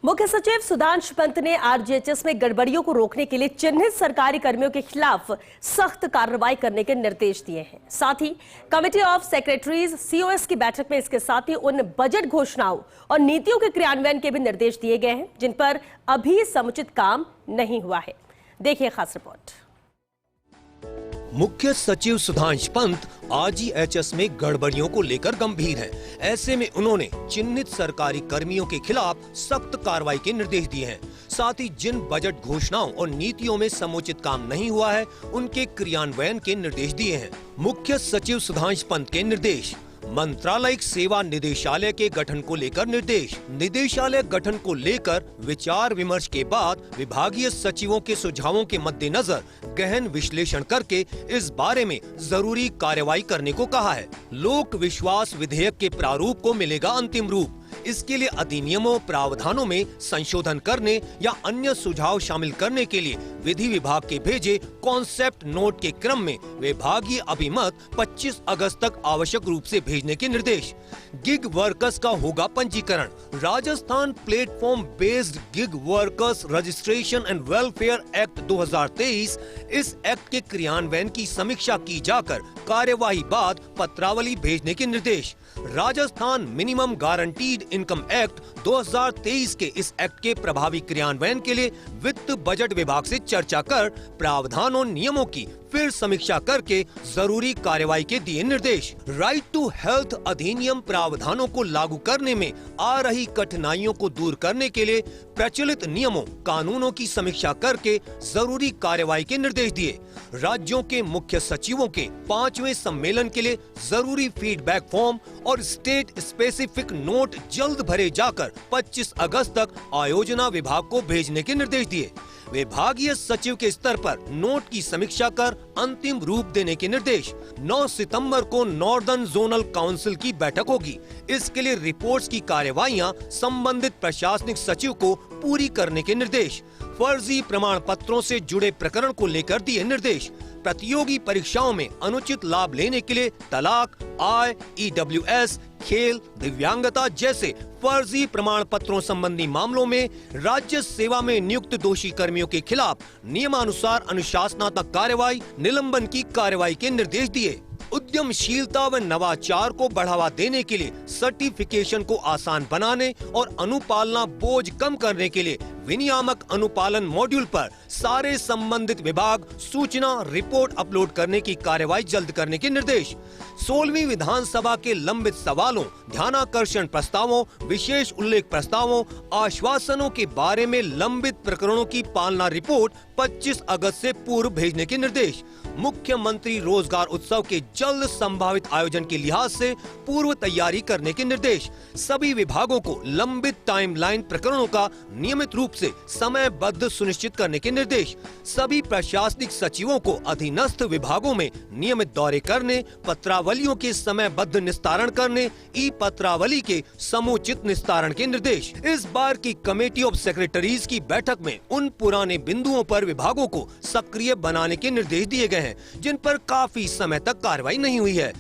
मुख्य सचिव सुधांशु पंत ने आरजीएचएस में गड़बड़ियों को रोकने के लिए चिन्हित सरकारी कर्मियों के खिलाफ सख्त कार्रवाई करने के निर्देश दिए हैं। साथ ही कमेटी ऑफ सेक्रेटरीज सीओएस की बैठक में इसके साथ ही उन बजट घोषणाओं और नीतियों के क्रियान्वयन के भी निर्देश दिए गए हैं जिन पर अभी समुचित काम नहीं हुआ है। देखिए खास रिपोर्ट। मुख्य सचिव सुधांशु पंत आरजीएचएस में गड़बड़ियों को लेकर गंभीर हैं। ऐसे में उन्होंने चिन्हित सरकारी कर्मियों के खिलाफ सख्त कार्रवाई के निर्देश दिए हैं। साथ ही जिन बजट घोषणाओं और नीतियों में समुचित काम नहीं हुआ है उनके क्रियान्वयन के निर्देश दिए हैं। मुख्य सचिव सुधांशु पंत के निर्देश। मंत्रालयिक सेवा निदेशालय के गठन को लेकर निर्देश। निदेशालय गठन को लेकर विचार विमर्श के बाद विभागीय सचिवों के सुझावों के मद्देनजर गहन विश्लेषण करके इस बारे में जरूरी कार्रवाई करने को कहा है। लोक विश्वास विधेयक के प्रारूप को मिलेगा अंतिम रूप। इसके लिए अधिनियमों प्रावधानों में संशोधन करने या अन्य सुझाव शामिल करने के लिए विधि विभाग के भेजे कॉन्सेप्ट नोट के क्रम में विभागीय अभिमत 25 अगस्त तक आवश्यक रूप से भेजने के निर्देश। गिग वर्कर्स का होगा पंजीकरण। Rajasthan platform based gig workers registration and welfare act 2023, इस एक्ट के क्रियान्वयन की समीक्षा की जाकर कार्यवाही बाद पत्रावली भेजने के निर्देश। Rajasthan minimum guaranteed income act 2023 के इस एक्ट के प्रभावी क्रियान्वयन के लिए वित्त बजट विभाग से चर्चा कर प्रावधानों नियमों की फिर समीक्षा करके जरूरी कार्यवाही के दिए निर्देश। राइट टू हेल्थ अधिनियम प्रावधानों को लागू करने में आ रही कठिनाइयों को दूर करने के लिए प्रचलित नियमों कानूनों की समीक्षा करके जरूरी कार्यवाही के निर्देश दिए। राज्यों के मुख्य सचिवों के 5वें सम्मेलन के लिए जरूरी फीडबैक फॉर्म और स्टेट स्पेसिफिक नोट जल्द भरे जाकर 25 अगस्त तक आयोजना विभाग को भेजने के निर्देश दिए। विभागीय सचिव के स्तर पर नोट की समीक्षा कर अंतिम रूप देने के निर्देश। 9 सितंबर को नॉर्दर्न जोनल काउंसिल की बैठक होगी। इसके लिए रिपोर्ट्स की कार्यवाहियां संबंधित प्रशासनिक सचिव को पूरी करने के निर्देश। फर्जी प्रमाण पत्रों से जुड़े प्रकरण को लेकर दिए निर्देश। प्रतियोगी परीक्षाओं में अनुचित लाभ लेने के लिए तलाक, आय, ईडब्ल्यूएस, खेल, दिव्यांगता जैसे फर्जी प्रमाण पत्रों संबंधी मामलों में राज्य सेवा में नियुक्त दोषी कर्मियों के खिलाफ नियमानुसार अनुशासनात्मक कार्रवाई, निलंबन की कार्रवाई के निर्देश दिए। उद्यमशीलता व नवाचार को बढ़ावा देने के लिए सर्टिफिकेशन को आसान बनाने और अनुपालना बोझ कम करने के लिए विनियामक अनुपालन मॉड्यूल पर सारे संबंधित विभाग सूचना रिपोर्ट अपलोड करने की कार्यवाही जल्द करने के निर्देश। 16वीं विधानसभा के लंबित सवालों, ध्यानाकर्षण प्रस्तावों, विशेष उल्लेख प्रस्तावों, आश्वासनों के बारे में लंबित प्रकरणों की पालना रिपोर्ट 25 अगस्त से पूर्व भेजने के निर्देश। मुख्यमंत्री रोजगार उत्सव के जल्द संभावित आयोजन के लिहाज से पूर्व तैयारी करने के निर्देश। सभी विभागों को लंबित टाइमलाइन प्रकरणों का नियमित रूप से समयबद्ध सुनिश्चित करने के निर्देश। सभी प्रशासनिक सचिवों को अधीनस्थ विभागों में नियमित दौरे करने, पत्रावलियों के समयबद्ध निस्तारण करने, ई पत्रावली के समुचित निस्तारण के निर्देश। इस बार की कमेटी ऑफ सेक्रेटरीज की बैठक में उन पुराने बिंदुओं पर विभागों को सक्रिय बनाने के निर्देश दिए गए हैं जिन पर काफी समय तक कार्रवाई नहीं हुई है।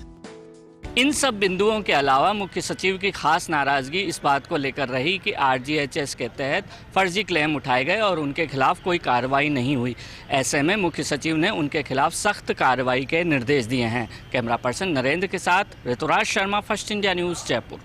इन सब बिंदुओं के अलावा मुख्य सचिव की खास नाराजगी इस बात को लेकर रही कि आरजीएचएस के तहत फर्जी क्लेम उठाए गए और उनके खिलाफ कोई कार्रवाई नहीं हुई। ऐसे में मुख्य सचिव ने उनके खिलाफ सख्त कार्रवाई के निर्देश दिए हैं। कैमरा पर्सन नरेंद्र के साथ Rituraj Sharma, first India news, Jaipur.